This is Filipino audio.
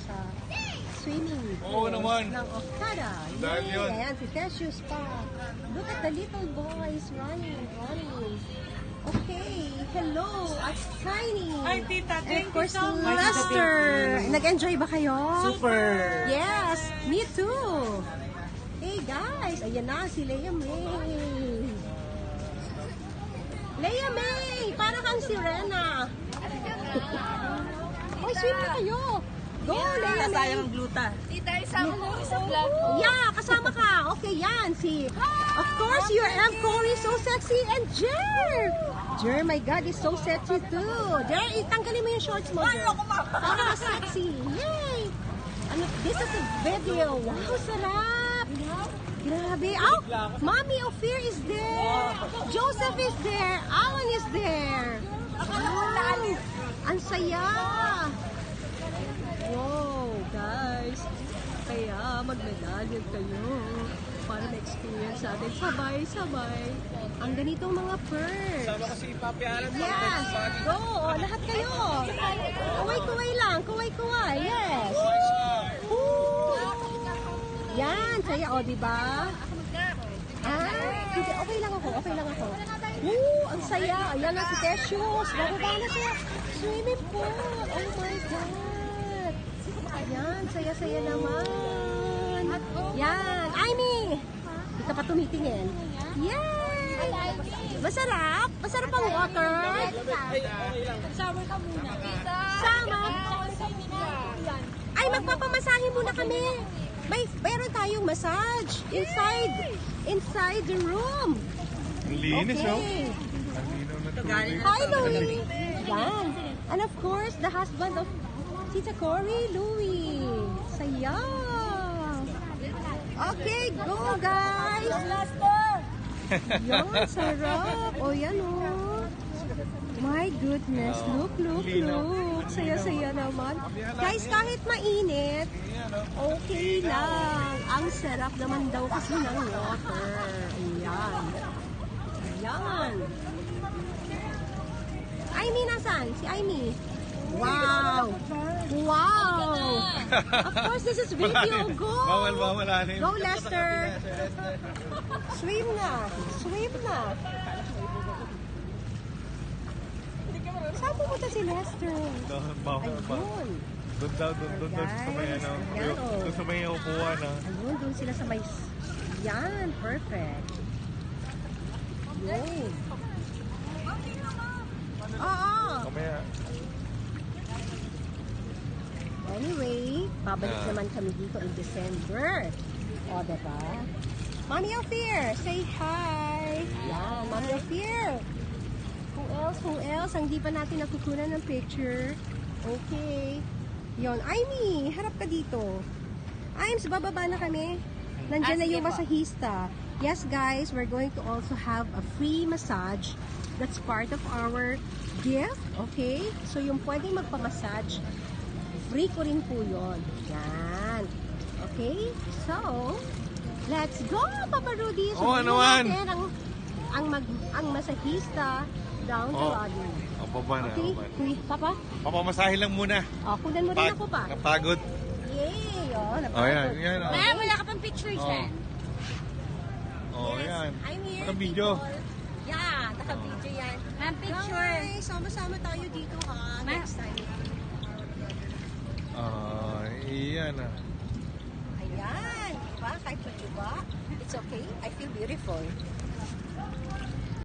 sa swimming Oo pool naman. ng Okada. Dahil Yay! yun. Ayan, si Tessius pa. Look at the little boys running. Okay, hello, at Tiny. Hi, Tita. And Thank of course, you so much. Lester. Nag-enjoy ba kayo? Super. Yes, me too. Hey guys, ayan na si Leia May. Leia May, para kang sirena. Hoy, swim na kayo. Go, Leia May. Sayang ang gluta. Tita, isama mo sa vlog ko. Yeah, kasama ka. Okay, yan. Si, of course, your M. Corey, so sexy. And Jer. Jer, my God, is so sexy too. Jer, itanggalin mo yung shorts mo, Jer. Para sexy. Yay! Ano, this is a video. Wow, sarap. Grabe. Oh, Mommy Ophir is there. Joseph is there. Alan is there. Wow, ang saya. Wow, guys. Kaya magmedalyon kayo para ma-experience natin sabay-sabay ang ganitong mga pearls. Sama ko si Papi Alan. Yes, go! O, lahat kayo. Kuway-kuway lang, kuway-kuway. Yes. Woo! Yan, saya. O, diba? Hindi, okay lang ako, okay lang ako. Woo! Ang saya. Ayan na si Tessius. Bababa na sa swimming pool. Oh my God. Ayan, saya-saya naman. Yan. Amy! Hindi ka pa tumitingin. Yay! Masarap? Masarap ang water? Shower ka muna. Tita. Sama. Ay, magpapamasahe muna kami. Meron tayong massage inside the room. Ang linis, oh. Okay. Ang linaw na tubig. Hi, Louie. Yan. And of course, the husband of Tita Cory, Louie. Saya. Okay, go guys. Yan, sarap. O, yan o. My goodness. Look. Saya-saya naman. Guys, kahit mainit, okay lang. Ang sarap naman daw kasi ng water. Ayan. Ayan. Amy, nasan? Si Amy. Wow. Of course, this is video. Go. Bawal, ano yun? Go, Lester. Swim na. Saan pumunta si Lester? Bawal pa. Ayun. Doon sa may ano. Ayan, oh. Doon sa may upuan, ah. Ayun, doon sila sa may... Yan, perfect. Yun. Oo. Kamaya. Anyway, babalik naman kami dito in December. O, diba? Mommy Ophir, say hi. Yan, Mommy Ophir. Who else? Ang di pa natin nakukunan ng picture. Okay. Yon, Amy, harap ka dito. Imes, bababa na kami. Nandiyan na yung masahista. Yes, guys, we're going to also have a free massage. That's part of our gift. Okay? So, yung pwedeng magpamassage, free ko rin po yun. Yan. Okay? So, let's go, Papa Rudy. So, ano man? ang masahista down the lobby. O, baba na. Okay? Papa? Papamasahe lang muna. Kunan mo rin ako pa. Napagod. Yay! Napagod. Oh, yan. Oh. Ma'am, wala ka pang picture dyan. Oh, Yes, yan. I'm here. Naka-video. people. Yeah, naka-video yan. Ma'am, picture. Okay, sama-sama tayo dito ha. Next time. Iyan ah. Ayan. Diba? Kahit matuba, it's okay. I feel beautiful.